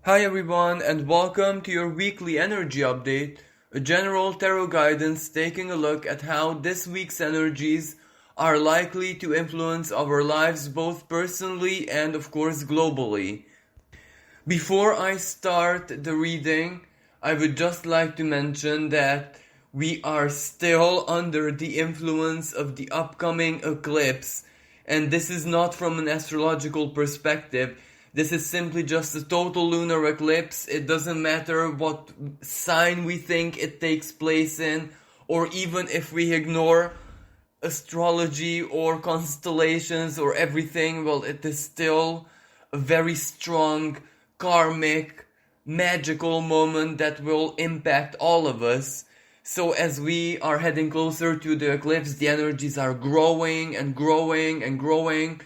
Hi everyone, and welcome to your weekly energy update, a general tarot guidance taking a look at how this week's energies are likely to influence our lives both personally and of course globally. Before I start the reading, I would just like to mention that we are still under the influence of the upcoming eclipse, and this is not from an astrological perspective. This is simply just a total lunar eclipse. It doesn't matter what sign we think it takes place in, or even if we ignore astrology or constellations or everything, well, it is still a very strong karmic magical moment that will impact all of us. So as we are heading closer to the eclipse, the energies are growing and growing and growing.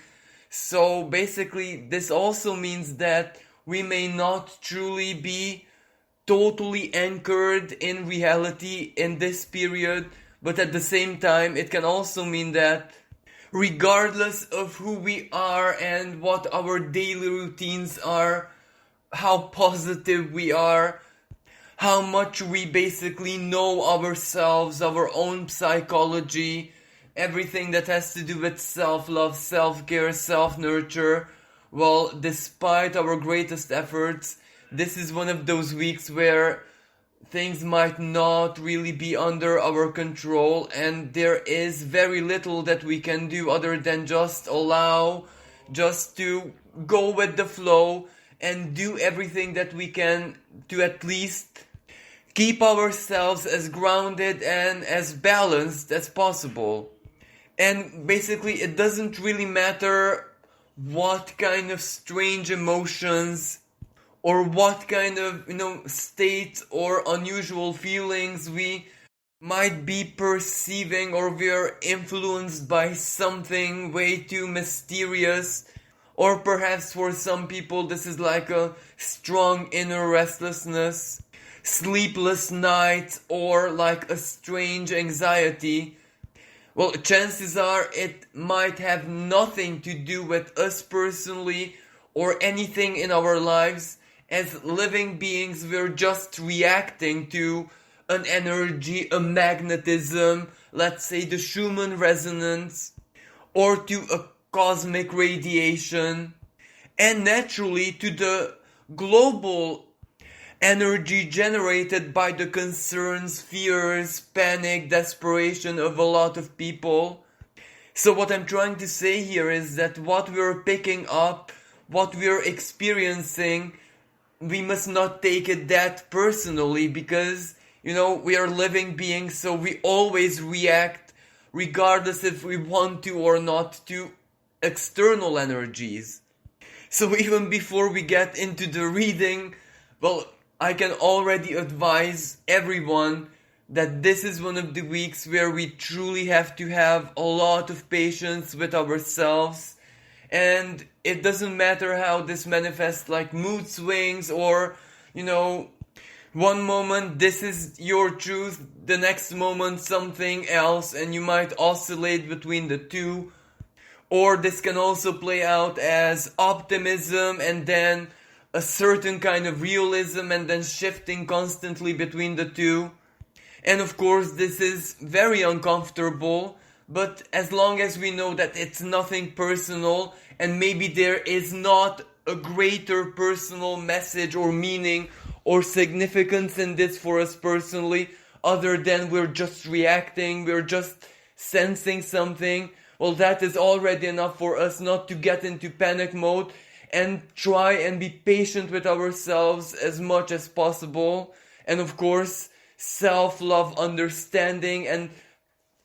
So basically this also means that we may not truly be totally anchored in reality in this period, but at the same time, it can also mean that regardless of who we are and what our daily routines are, how positive we are, how much we basically know ourselves, our own psychology, everything that has to do with self-love, self-care, self-nurture, well, despite our greatest efforts, this is one of those weeks where things might not really be under our control, and there is very little that we can do other than just allow, just to go with the flow and do everything that we can to at least keep ourselves as grounded and as balanced as possible. And basically, it doesn't really matter what kind of strange emotions or what kind of, state or unusual feelings we might be perceiving, or we're influenced by something way too mysterious, or perhaps for some people this is like a strong inner restlessness, sleepless nights, or like a strange anxiety. Well, chances are it might have nothing to do with us personally or anything in our lives. As living beings, we're just reacting to an energy, a magnetism, let's say the Schumann resonance, or to a cosmic radiation, and naturally to the global energy generated by the concerns, fears, panic, desperation of a lot of people. So what I'm trying to say here is that what we're picking up, what we're experiencing, we must not take it that personally, because, we are living beings, so we always react, regardless if we want to or not, to external energies. So even before we get into the reading, well, I can already advise everyone that this is one of the weeks where we truly have to have a lot of patience with ourselves. And it doesn't matter how this manifests, like mood swings, or, one moment this is your truth, the next moment something else, and you might oscillate between the two. Or this can also play out as optimism and then a certain kind of realism, and then shifting constantly between the two. And of course, this is very uncomfortable, but as long as we know that it's nothing personal, and maybe there is not a greater personal message or meaning or significance in this for us personally, other than we're just reacting, we're just sensing something, well, that is already enough for us not to get into panic mode, and try and be patient with ourselves as much as possible. And of course, self-love, understanding, and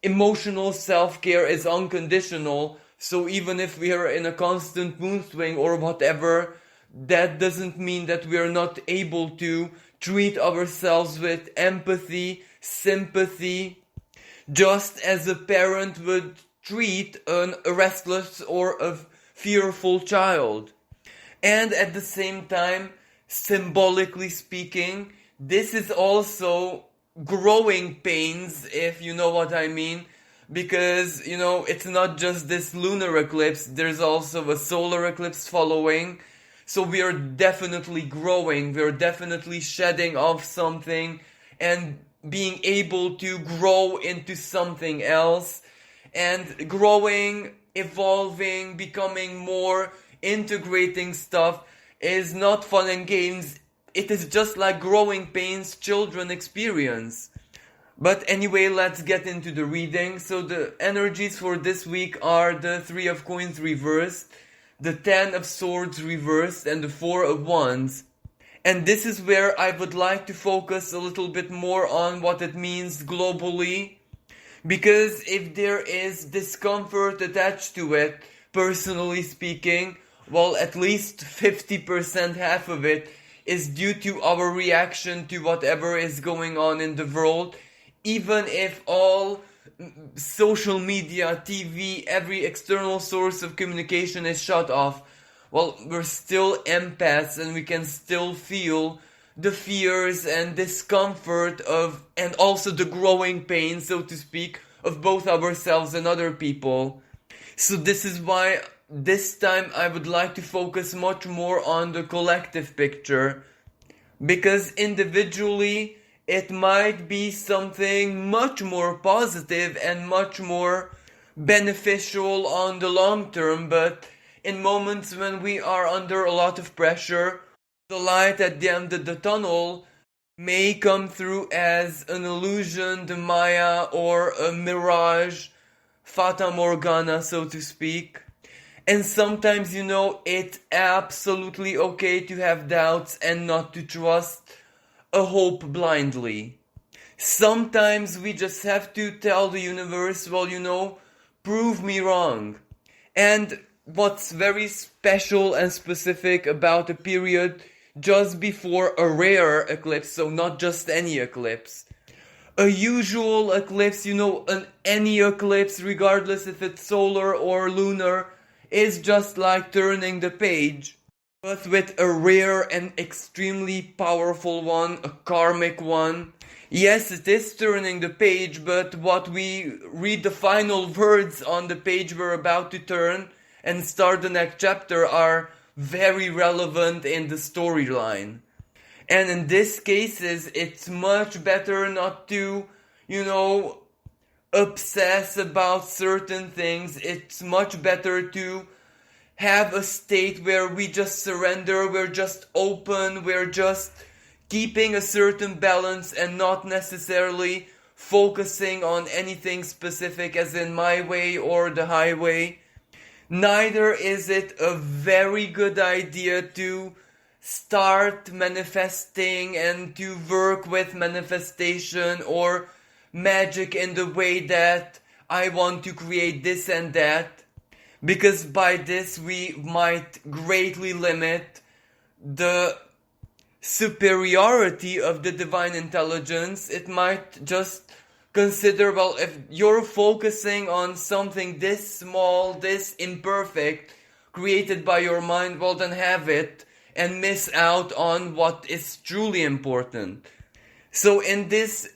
emotional self-care is unconditional. So even if we are in a constant mood swing or whatever, that doesn't mean that we are not able to treat ourselves with empathy, sympathy, just as a parent would treat a restless or a fearful child. And at the same time, symbolically speaking, this is also growing pains, if you know what I mean. Because, it's not just this lunar eclipse, there's also a solar eclipse following. So we are definitely growing, we're definitely shedding off something and being able to grow into something else, and growing, evolving, becoming more, integrating stuff is not fun and games. It is just like growing pains children experience. But anyway, let's get into the reading. So the energies for this week are the Three of Coins reversed, the Ten of Swords reversed, and the Four of Wands. And this is where I would like to focus a little bit more on what it means globally. Because if there is discomfort attached to it, personally speaking, well, at least 50%, half of it, is due to our reaction to whatever is going on in the world. Even if all social media, TV, every external source of communication is shut off, well, we're still empaths and we can still feel the fears and discomfort of, and also the growing pain, so to speak, of both ourselves and other people. So this is why this time I would like to focus much more on the collective picture, because individually it might be something much more positive and much more beneficial on the long term, but in moments when we are under a lot of pressure, the light at the end of the tunnel may come through as an illusion, the Maya, or a mirage, Fata Morgana, so to speak. And sometimes, it's absolutely okay to have doubts and not to trust a hope blindly. Sometimes we just have to tell the universe, well, prove me wrong. And what's very special and specific about a period just before a rare eclipse, so not just any eclipse. A usual eclipse, any eclipse, regardless if it's solar or lunar, is just like turning the page. But with a rare and extremely powerful one, a karmic one, yes, it is turning the page, but what we read, the final words on the page we're about to turn and start the next chapter, are very relevant in the storyline. And in these cases, it's much better not to, obsess about certain things. It's much better to have a state where we just surrender, we're just open, we're just keeping a certain balance and not necessarily focusing on anything specific as in my way or the highway. Neither is it a very good idea to start manifesting and to work with manifestation or magic in the way that I want to create this and that. Because by this we might greatly limit the superiority of the divine intelligence. It might just consider, well, if you're focusing on something this small, this imperfect, created by your mind, well then have it, and miss out on what is truly important. So in this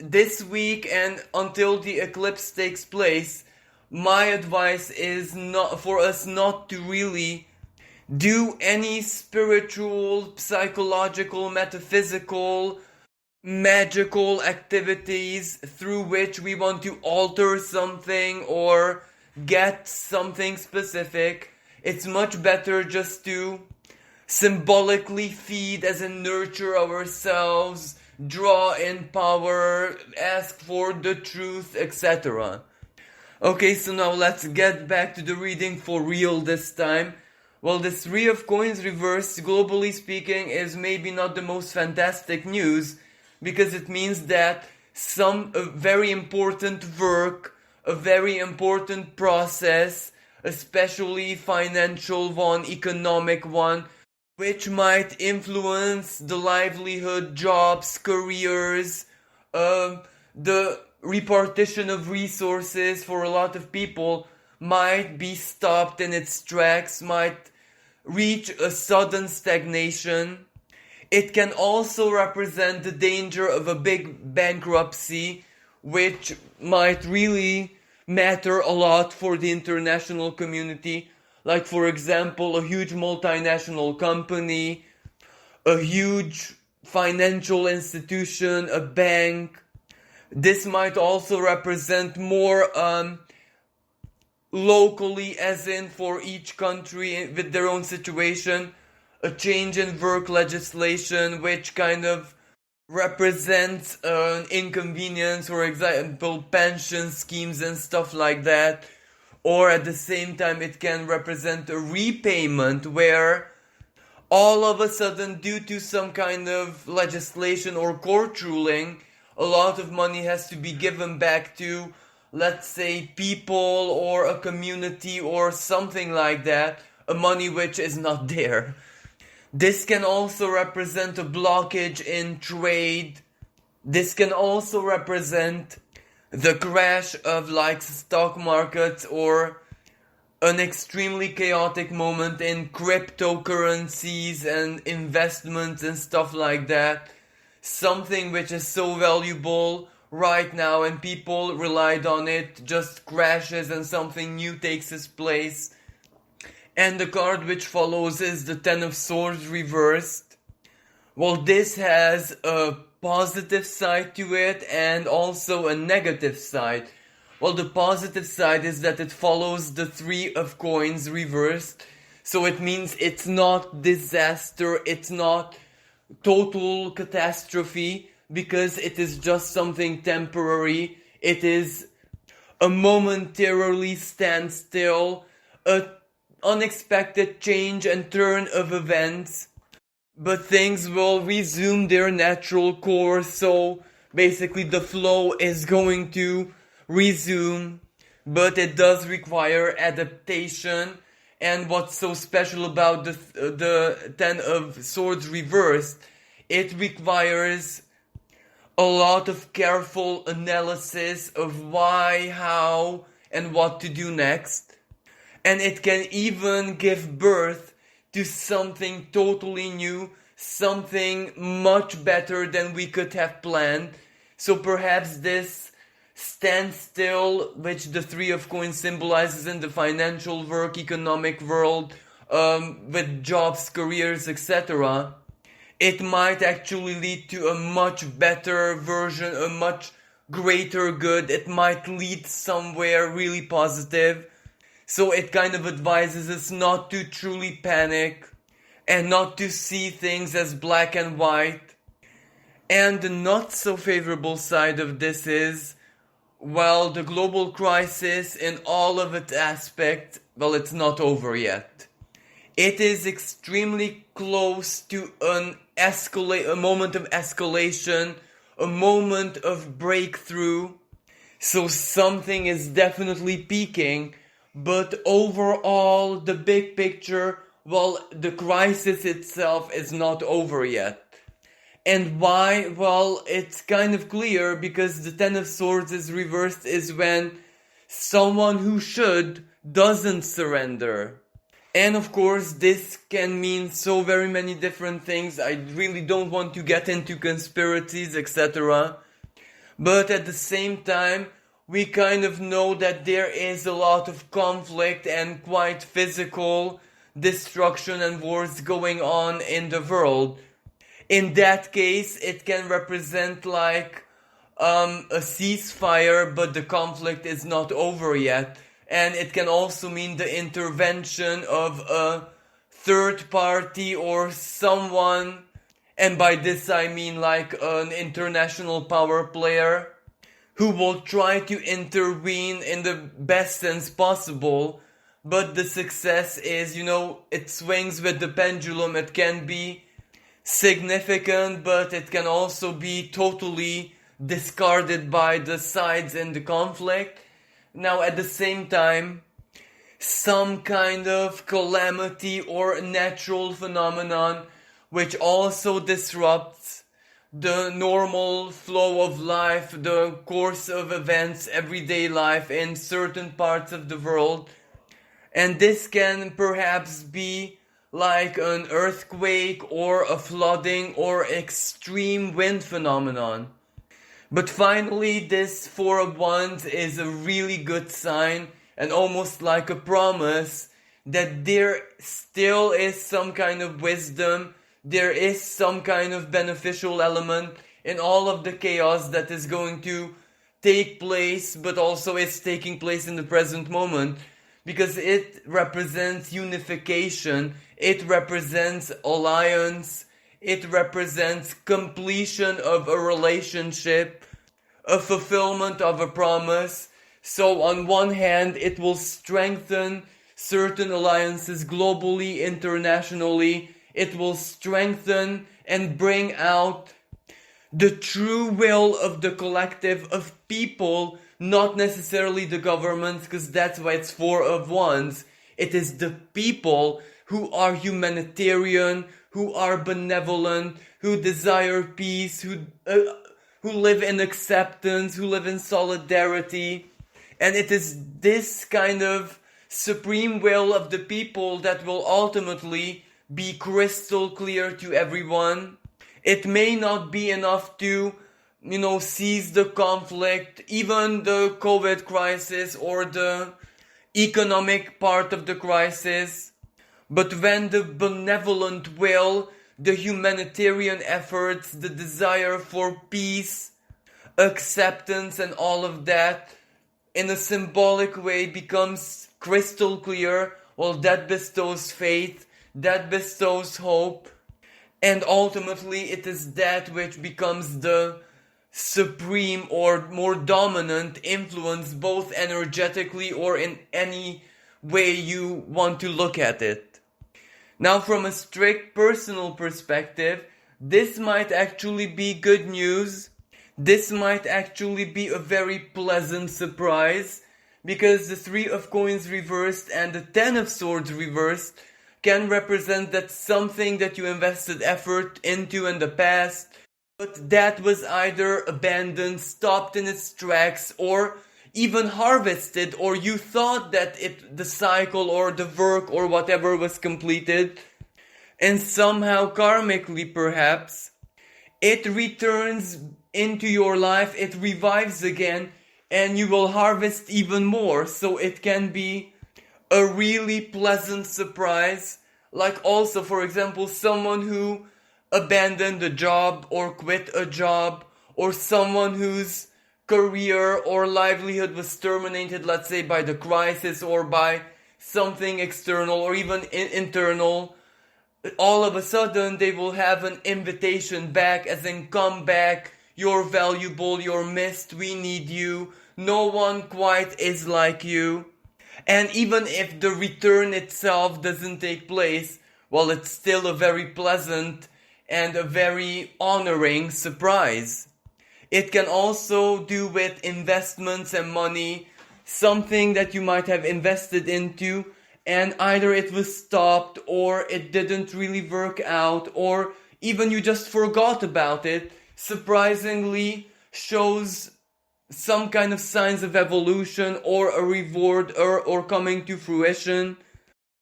week and until the eclipse takes place, my advice is not for us not to really do any spiritual, psychological, metaphysical, magical activities through which we want to alter something or get something specific. It's much better just to symbolically feed, as in nurture ourselves, draw in power, ask for the truth, etc. Okay, so now let's get back to the reading for real this time. Well, this Three of Coins reversed, globally speaking, is maybe not the most fantastic news, because it means that a very important work, a very important process, especially financial one, economic one, which might influence the livelihood, jobs, careers, the repartition of resources for a lot of people, might be stopped in its tracks, might reach a sudden stagnation. It can also represent the danger of a big bankruptcy, which might really matter a lot for the international community. Like, for example, a huge multinational company, a huge financial institution, a bank. This might also represent more locally, as in for each country with their own situation, a change in work legislation which kind of represents an inconvenience, for example, pension schemes and stuff like that. Or at the same time, it can represent a repayment where all of a sudden, due to some kind of legislation or court ruling, a lot of money has to be given back to, let's say, people or a community or something like that, a money which is not there. This can also represent a blockage in trade. This can also represent the crash of like stock markets or an extremely chaotic moment in cryptocurrencies and investments and stuff like that. Something which is so valuable right now and people relied on it just crashes and something new takes its place. And the card which follows is the Ten of Swords reversed. Well, this has a positive side to it and also a negative side. Well, the positive side is that it follows the Three of Coins reversed. So it means it's not disaster, it's not total catastrophe, because it is just something temporary. It is a momentarily standstill, a unexpected change and turn of events. But things will resume their natural course, so basically the flow is going to resume, but it does require adaptation. And what's so special about the Ten of Swords reversed, it requires a lot of careful analysis of why, how, and what to do next. And it can even give birth to something totally new, something much better than we could have planned. So perhaps this standstill, which the Three of Coins symbolizes in the financial work, economic world, with jobs, careers, etc., it might actually lead to a much better version, a much greater good. It might lead somewhere really positive. So it kind of advises us not to truly panic and not to see things as black and white. And the not so favorable side of this is, well, the global crisis in all of its aspects, well, it's not over yet. It is extremely close to a moment of escalation, a moment of breakthrough. So something is definitely peaking. But overall, the big picture, well, the crisis itself is not over yet. And why? Well, it's kind of clear, because the Ten of Swords is reversed is when someone who should doesn't surrender. And of course, this can mean so very many different things. I really don't want to get into conspiracies, etc. But at the same time, we kind of know that there is a lot of conflict and quite physical destruction and wars going on in the world. In that case, it can represent like a ceasefire, but the conflict is not over yet. And it can also mean the intervention of a third party or someone, and by this I mean like an international power player, who will try to intervene in the best sense possible. But the success is, it swings with the pendulum. It can be significant, but it can also be totally discarded by the sides in the conflict. Now, at the same time, some kind of calamity or natural phenomenon which also disrupts the normal flow of life, the course of events, everyday life in certain parts of the world. And this can perhaps be like an earthquake or a flooding or extreme wind phenomenon. But finally, this Four of Wands is a really good sign and almost like a promise that there still is some kind of wisdom, there is some kind of beneficial element in all of the chaos that is going to take place, but also is taking place in the present moment, because it represents unification, it represents alliance, it represents completion of a relationship, a fulfillment of a promise. So on one hand, it will strengthen certain alliances globally, internationally. It will strengthen and bring out the true will of the collective of people, not necessarily the governments, because that's why it's four of wands. It is the people who are humanitarian, who are benevolent, who desire peace, who live in acceptance, who live in solidarity. And it is this kind of supreme will of the people that will ultimately be crystal clear to everyone. It may not be enough to, cease the conflict, even the COVID crisis or the economic part of the crisis. But when the benevolent will, the humanitarian efforts, the desire for peace, acceptance and all of that, in a symbolic way becomes crystal clear, well, that bestows faith, that bestows hope, and ultimately it is that which becomes the supreme or more dominant influence, both energetically or in any way you want to look at it. Now, from a strict personal perspective, this might actually be good news. This might actually be a very pleasant surprise, because the Three of Coins reversed and the Ten of Swords reversed can represent that something that you invested effort into in the past, but that was either abandoned, stopped in its tracks, or even harvested, or you thought that the cycle or the work or whatever was completed, and somehow karmically perhaps, it returns into your life, it revives again, and you will harvest even more. So it can be a really pleasant surprise. Like also, for example, someone who abandoned a job or quit a job, or someone whose career or livelihood was terminated, let's say by the crisis or by something external or even internal. All of a sudden they will have an invitation back, as in, come back, you're valuable, you're missed, we need you, no one quite is like you. And even if the return itself doesn't take place, well, it's still a very pleasant and a very honoring surprise. It can also do with investments and money, something that you might have invested into, and either it was stopped or it didn't really work out, or even you just forgot about it, surprisingly shows some kind of signs of evolution or a reward or coming to fruition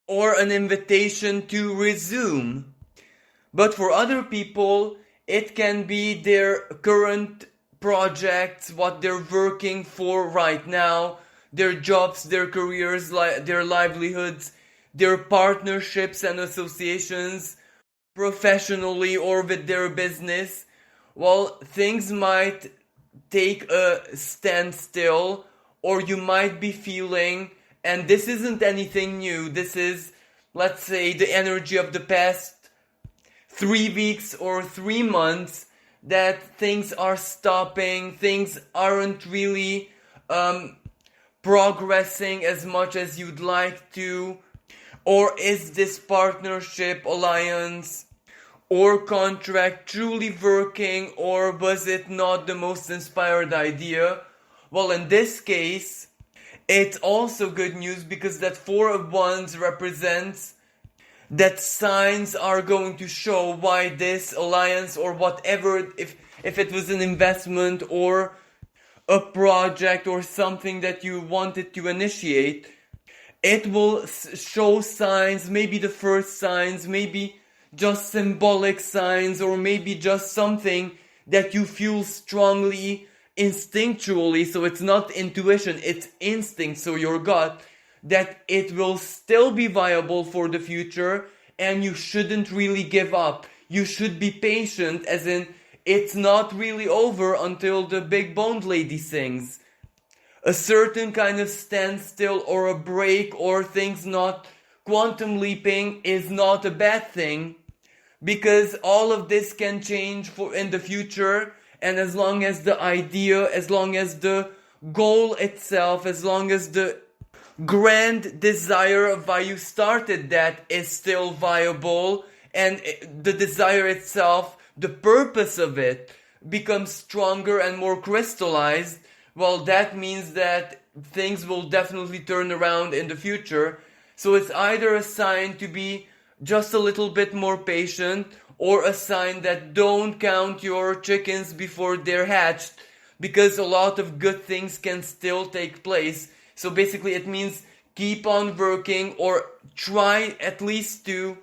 or an invitation to resume. But for other people, it can be their current projects, what they're working for right now, their jobs, their careers, their livelihoods, their partnerships and associations, professionally or with their business. Well, things might take a standstill, or you might be feeling, and this isn't anything new, this is, let's say, the energy of the past 3 weeks or 3 months, that things are stopping, things aren't really progressing as much as you'd like to. Or is this partnership, alliance, or contract truly working, or was it not the most inspired idea? Well, in this case, it's also good news, because that Four of Wands represents that signs are going to show why this alliance or whatever, if it was an investment or a project or something that you wanted to initiate, it will show signs, maybe the first signs, maybe just symbolic signs, or maybe just something that you feel strongly instinctually. So it's not intuition, it's instinct, so your gut, that it will still be viable for the future, and you shouldn't really give up. You should be patient, as in, it's not really over until the big boned lady sings. A certain kind of standstill or a break or things not quantum leaping is not a bad thing, because all of this can change for in the future, and as long as the idea, as long as the goal itself, as long as the grand desire of why you started that is still viable, and the desire itself, the purpose of it, becomes stronger and more crystallized, well, that means that things will definitely turn around in the future. So it's either a sign to be just a little bit more patient, or a sign that don't count your chickens before they're hatched, because a lot of good things can still take place. So basically it means keep on working, or try at least to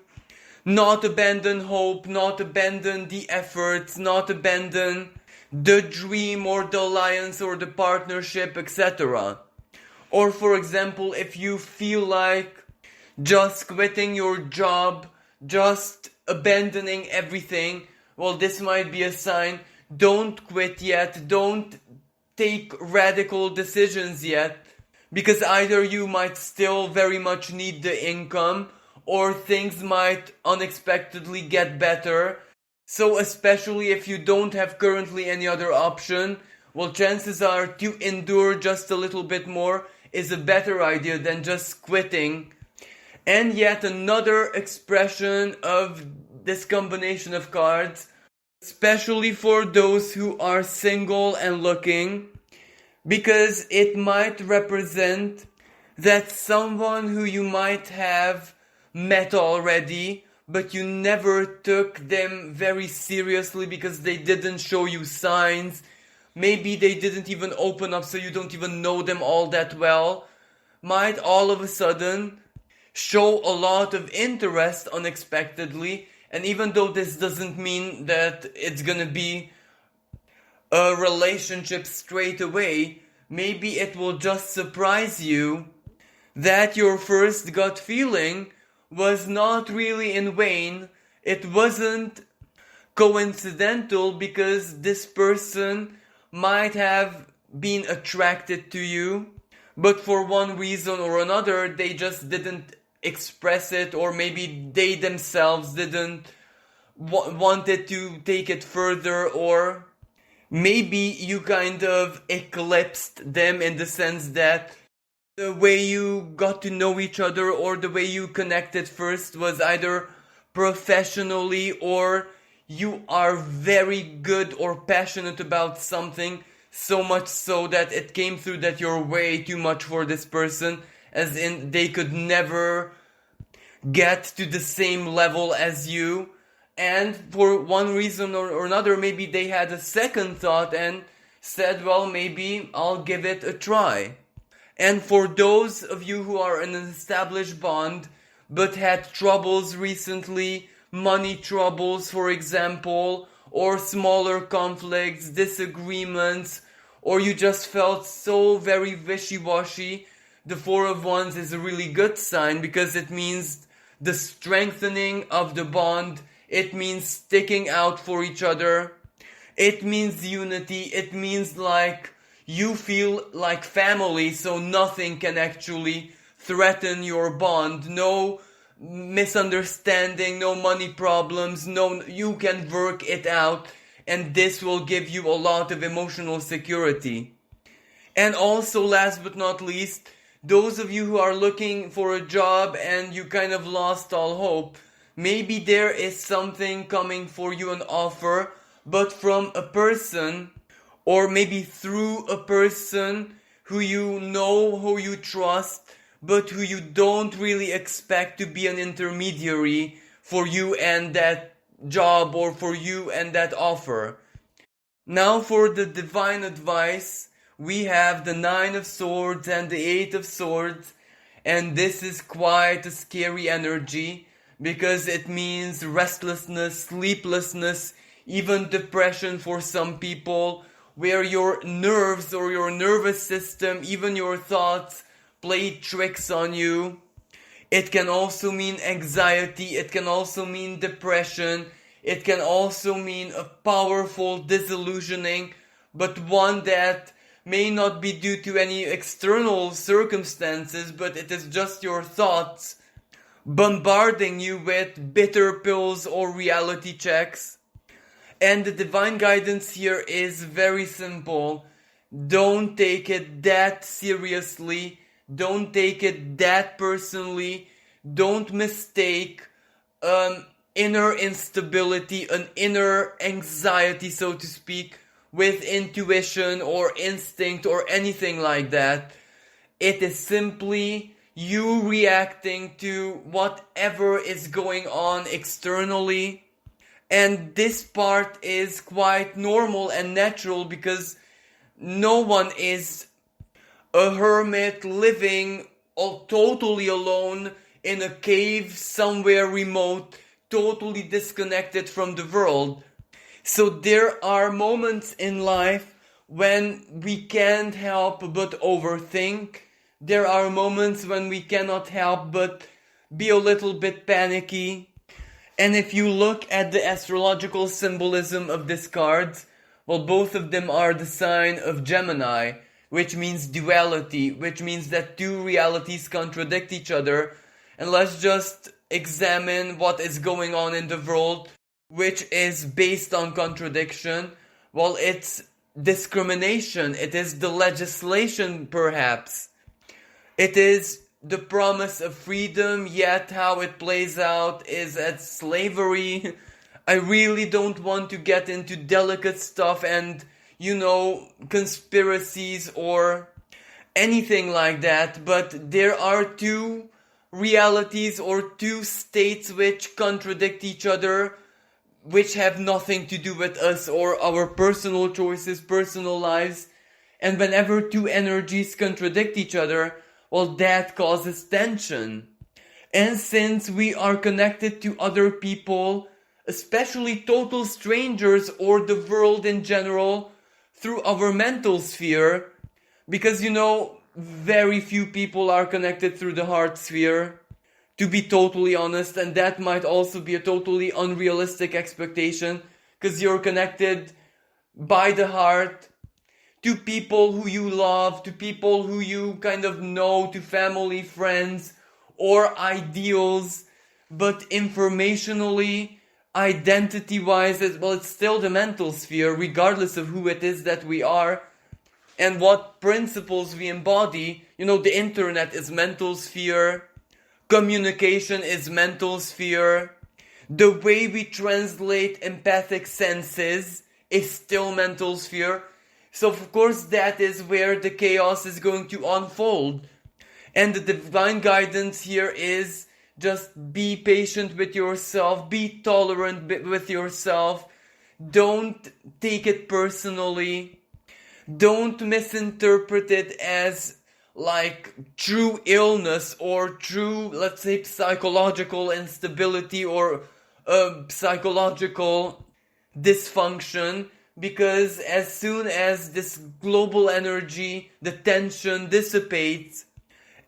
not abandon hope, not abandon the efforts, not abandon the dream or the alliance or the partnership, etc. Or for example, if you feel like just quitting your job, just abandoning everything, well, this might be a sign. Don't quit yet, don't take radical decisions yet, because either you might still very much need the income, or things might unexpectedly get better. So especially if you don't have currently any other option, well, chances are to endure just a little bit more is a better idea than just quitting. And yet another expression of this combination of cards, especially for those who are single and looking, because it might represent that someone who you might have met already, but you never took them very seriously because they didn't show you signs. Maybe they didn't even open up, so you don't even know them all that well, might all of a sudden show a lot of interest unexpectedly. And even though this doesn't mean that it's gonna be a relationship straight away, maybe it will just surprise you that your first gut feeling was not really in vain. It wasn't coincidental, because this person might have been attracted to you, but for one reason or another they just didn't express it, or maybe they themselves didn't wanted to take it further, or maybe you kind of eclipsed them in the sense that the way you got to know each other or the way you connected first was either professionally, or you are very good or passionate about something, so much so that it came through that you're way too much for this person, as in they could never get to the same level as you. And for one reason or another, maybe they had a second thought and said, well, maybe I'll give it a try. And for those of you who are in an established bond but had troubles recently, money troubles for example, or smaller conflicts, disagreements, or you just felt so very wishy-washy, the Four of Wands is a really good sign, because it means the strengthening of the bond, it means sticking out for each other, it means unity, it means like you feel like family, so nothing can actually threaten your bond. No misunderstanding, no money problems, you can work it out, and this will give you a lot of emotional security. And also, last but not least, those of you who are looking for a job and you kind of lost all hope, maybe there is something coming for you, an offer, but from a person, or maybe through a person who you know, who you trust, but who you don't really expect to be an intermediary for you and that job, or for you and that offer. Now for the divine advice, we have the Nine of Swords and the Eight of Swords, and this is quite a scary energy, because it means restlessness, sleeplessness, even depression for some people, where your nerves or your nervous system, even your thoughts, play tricks on you. It can also mean anxiety, it can also mean depression, it can also mean a powerful disillusioning, but one that may not be due to any external circumstances, but it is just your thoughts bombarding you with bitter pills or reality checks. And the divine guidance here is very simple. Don't take it that seriously. Don't take it that personally. Don't mistake inner instability, an inner anxiety, so to speak, with intuition or instinct or anything like that. It is simply you reacting to whatever is going on externally. And this part is quite normal and natural because no one is a hermit living totally alone in a cave somewhere remote, totally disconnected from the world. So there are moments in life when we can't help but overthink. There are moments when we cannot help but be a little bit panicky. And if you look at the astrological symbolism of this card, well, both of them are the sign of Gemini, which means duality, which means that two realities contradict each other. And let's just examine what is going on in the world, which is based on contradiction. Well, it's discrimination. It is the legislation, perhaps. It is the promise of freedom, yet how it plays out is as slavery. I really don't want to get into delicate stuff and, conspiracies or anything like that, but there are two realities or two states which contradict each other, which have nothing to do with us or our personal choices, personal lives. And whenever two energies contradict each other, well, that causes tension. And since we are connected to other people, especially total strangers or the world in general, through our mental sphere, because very few people are connected through the heart sphere, to be totally honest, and that might also be a totally unrealistic expectation, because you're connected by the heart to people who you love, to people who you kind of know, to family, friends, or ideals, but informationally, identity-wise as well, it's still the mental sphere, regardless of who it is that we are, and what principles we embody. The internet is mental sphere, communication is mental sphere, the way we translate empathic senses is still mental sphere. So of course that is where the chaos is going to unfold. And the divine guidance here is just be patient with yourself, be tolerant with yourself, don't take it personally, don't misinterpret it as like true illness or true, let's say, psychological instability or psychological dysfunction, because as soon as this global energy, the tension dissipates,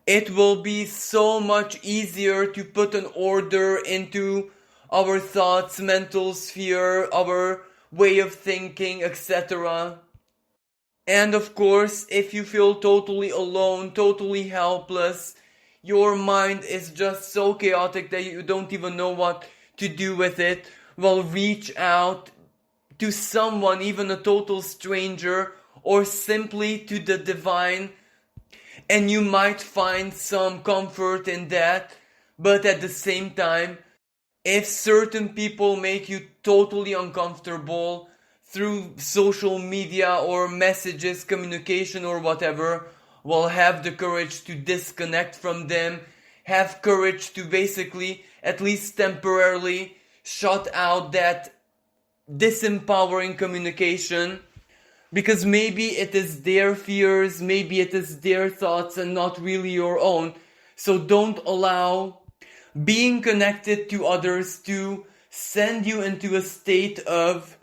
it will be so much easier to put an order into our thoughts, mental sphere, our way of thinking, etc. And of course, if you feel totally alone, totally helpless, your mind is just so chaotic that you don't even know what to do with it, well, reach out to someone, even a total stranger, or simply to the divine, and you might find some comfort in that. But at the same time, if certain people make you totally uncomfortable through social media or messages, communication or whatever, well, have the courage to disconnect from them. Have courage to basically, at least temporarily, shut out that disempowering communication, because maybe it is their fears, maybe it is their thoughts and not really your own. So don't allow being connected to others to send you into a state of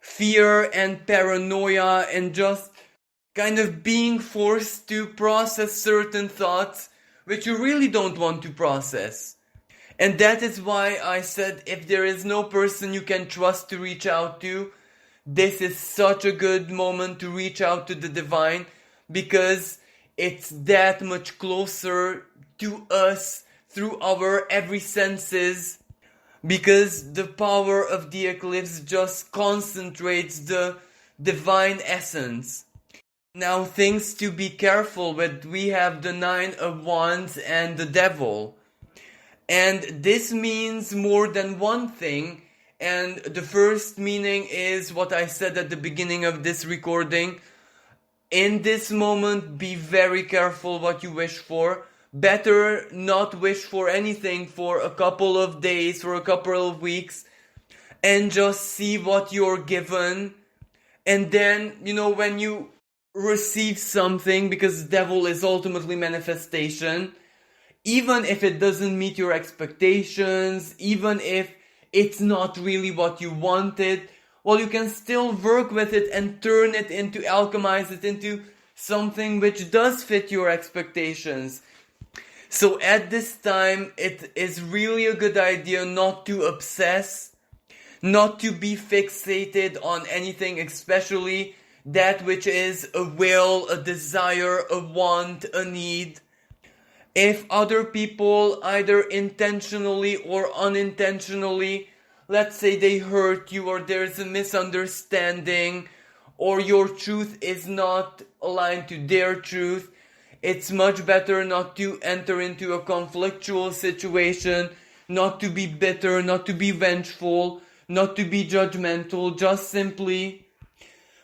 fear and paranoia and just kind of being forced to process certain thoughts which you really don't want to process. And that is why I said if there is no person you can trust to reach out to, this is such a good moment to reach out to the divine, because it's that much closer to us through our every senses, because the power of the eclipse just concentrates the divine essence. Now, things to be careful with: we have the Nine of Wands and the Devil. And this means more than one thing. And the first meaning is what I said at the beginning of this recording. In this moment, be very careful what you wish for. Better not wish for anything for a couple of days, for a couple of weeks, and just see what you're given. And then, when you receive something, because devil is ultimately manifestation, even if it doesn't meet your expectations, even if it's not really what you wanted, well, you can still work with it and turn it into, alchemize it into something which does fit your expectations. So at this time, it is really a good idea not to obsess, not to be fixated on anything, especially that which is a will, a desire, a want, a need. If other people, either intentionally or unintentionally, let's say they hurt you, or there's a misunderstanding, or your truth is not aligned to their truth, it's much better not to enter into a conflictual situation, not to be bitter, not to be vengeful, not to be judgmental. Just simply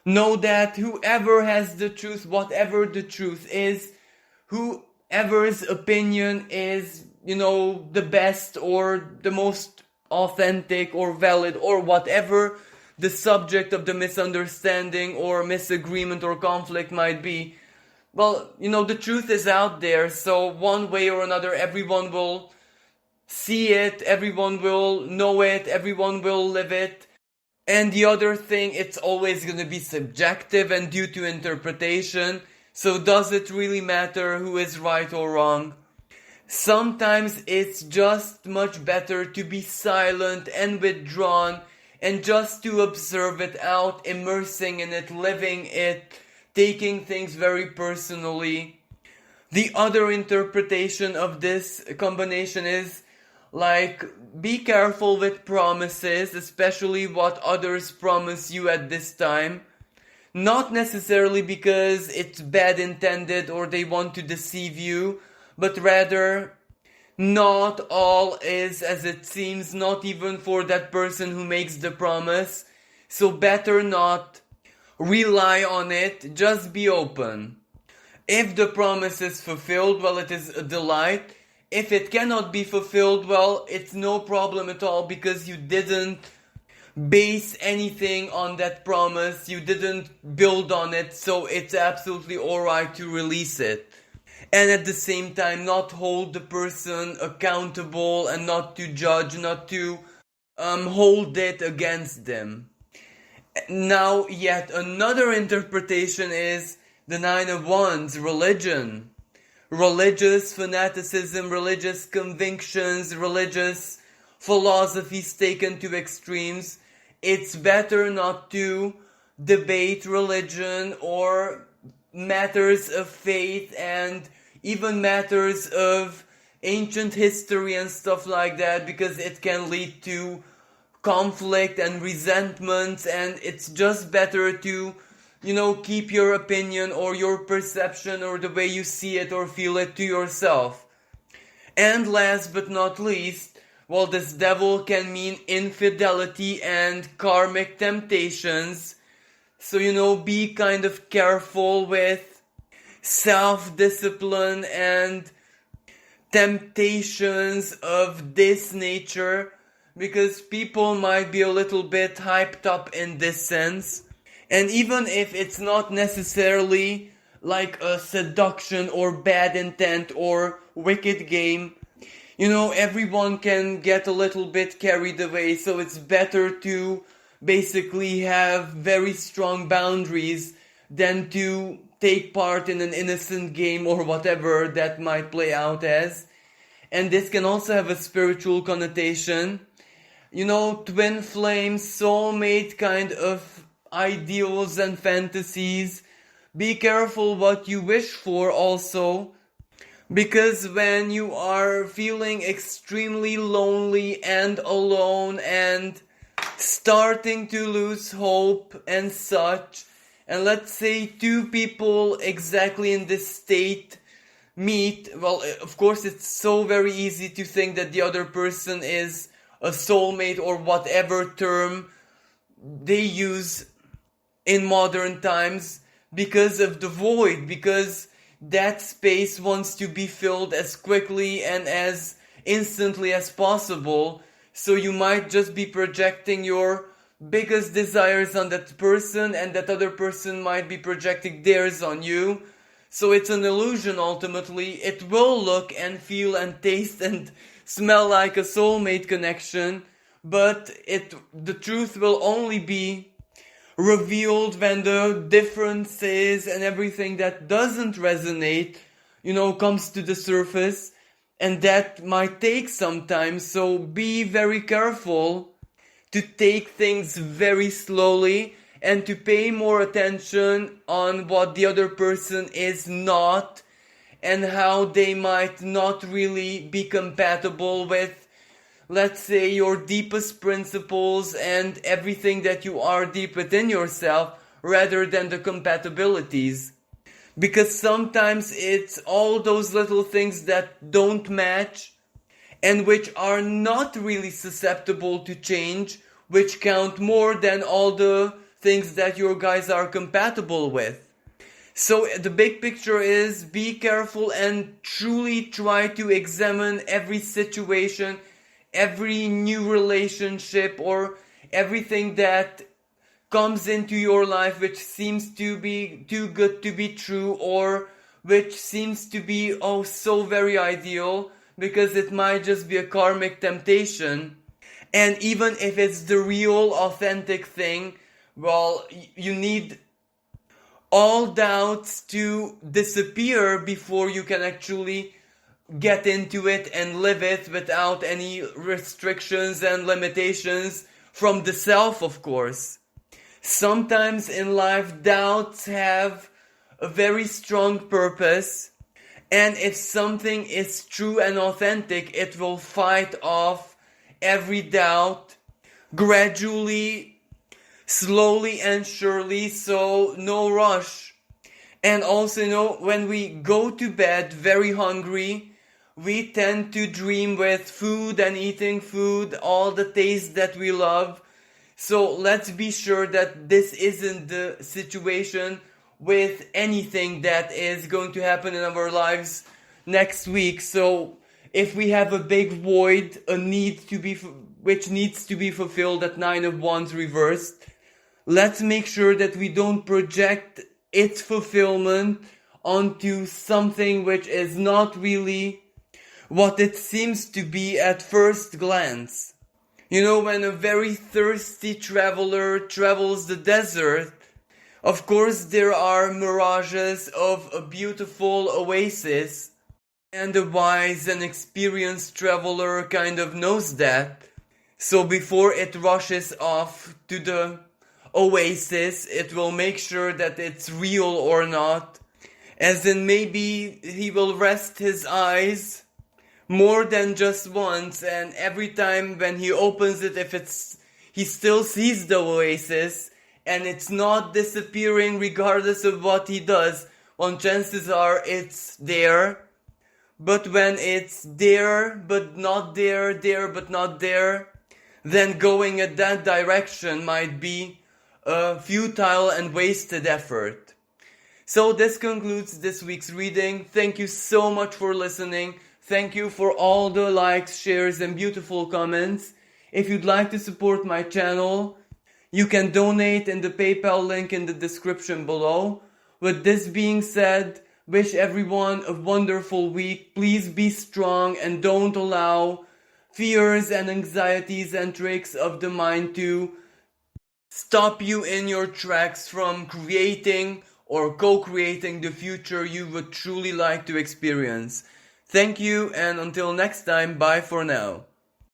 know that whoever has the truth, whatever the truth is, whoever's opinion is, the best or the most authentic or valid, or whatever the subject of the misunderstanding or misagreement or conflict might be, well, the truth is out there. So one way or another, everyone will see it, everyone will know it, everyone will live it. And the other thing, it's always going to be subjective and due to interpretation. So does it really matter who is right or wrong? Sometimes it's just much better to be silent and withdrawn and just to observe it out, immersing in it, living it, taking things very personally. The other interpretation of this combination is be careful with promises, especially what others promise you at this time. Not necessarily because it's bad intended or they want to deceive you, but rather, not all is as it seems, not even for that person who makes the promise. So better not rely on it, just be open. If the promise is fulfilled, well, it is a delight. If it cannot be fulfilled, well, it's no problem at all, because you didn't base anything on that promise, you didn't build on it, so it's absolutely alright to release it. And at the same time, not hold the person accountable and not to judge, not to hold it against them. Now, yet another interpretation is the Nine of Wands, religion. Religious fanaticism, religious convictions, religious philosophies taken to extremes. It's better not to debate religion or matters of faith and even matters of ancient history and stuff like that, because it can lead to conflict and resentment, and it's just better to, keep your opinion or your perception or the way you see it or feel it to yourself. And last but not least, well, this devil can mean infidelity and karmic temptations. So, be kind of careful with self-discipline and temptations of this nature, because people might be a little bit hyped up in this sense. And even if it's not necessarily like a seduction or bad intent or wicked game, everyone can get a little bit carried away. So it's better to basically have very strong boundaries than to take part in an innocent game or whatever that might play out as. And this can also have a spiritual connotation. You know, twin flames, soulmate kind of ideals and fantasies. Be careful what you wish for also. Because when you are feeling extremely lonely and alone and starting to lose hope and such, and let's say two people exactly in this state meet, well, of course it's so very easy to think that the other person is a soulmate or whatever term they use in modern times because of the void, because that space wants to be filled as quickly and as instantly as possible. So you might just be projecting your biggest desires on that person, and that other person might be projecting theirs on you. So it's an illusion ultimately. It will look and feel and taste and smell like a soulmate connection, but the truth will only be revealed when the differences and everything that doesn't resonate, comes to the surface, and that might take some time. So be very careful to take things very slowly and to pay more attention on what the other person is not and how they might not really be compatible with, let's say, your deepest principles and everything that you are deep within yourself, rather than the compatibilities. Because sometimes it's all those little things that don't match and which are not really susceptible to change, which count more than all the things that your guys are compatible with. So the big picture is be careful and truly try to examine every situation, every new relationship, or everything that comes into your life which seems to be too good to be true, or which seems to be so very ideal, because it might just be a karmic temptation. And even if it's the real authentic thing, well, you need all doubts to disappear before you can actually get into it and live it without any restrictions and limitations from the self, of course. Sometimes in life, doubts have a very strong purpose, and if something is true and authentic, it will fight off every doubt gradually, slowly and surely, so no rush. And also, when we go to bed very hungry, we tend to dream with food and eating food, all the tastes that we love. So let's be sure that this isn't the situation with anything that is going to happen in our lives next week. So if we have a big void, a need to be which needs to be fulfilled at 9 of Wands reversed, let's make sure that we don't project its fulfillment onto something which is not really what it seems to be at first glance. When a very thirsty traveler travels the desert, of course there are mirages of a beautiful oasis, and a wise and experienced traveler kind of knows that. So before it rushes off to the oasis, it will make sure that it's real or not. As in, maybe he will rest his eyes more than just once, and every time when he opens it, he still sees the oasis and it's not disappearing regardless of what he does, well, chances are it's there. But when it's there but not there, there but not there, then going at that direction might be a futile and wasted effort. So this concludes this week's reading. Thank you so much for listening. Thank you for all the likes, shares, and beautiful comments. If you'd like to support my channel, you can donate in the PayPal link in the description below. With this being said, wish everyone a wonderful week. Please be strong and don't allow fears and anxieties and tricks of the mind to stop you in your tracks from creating or co-creating the future you would truly like to experience. Thank you, and until next time, bye for now.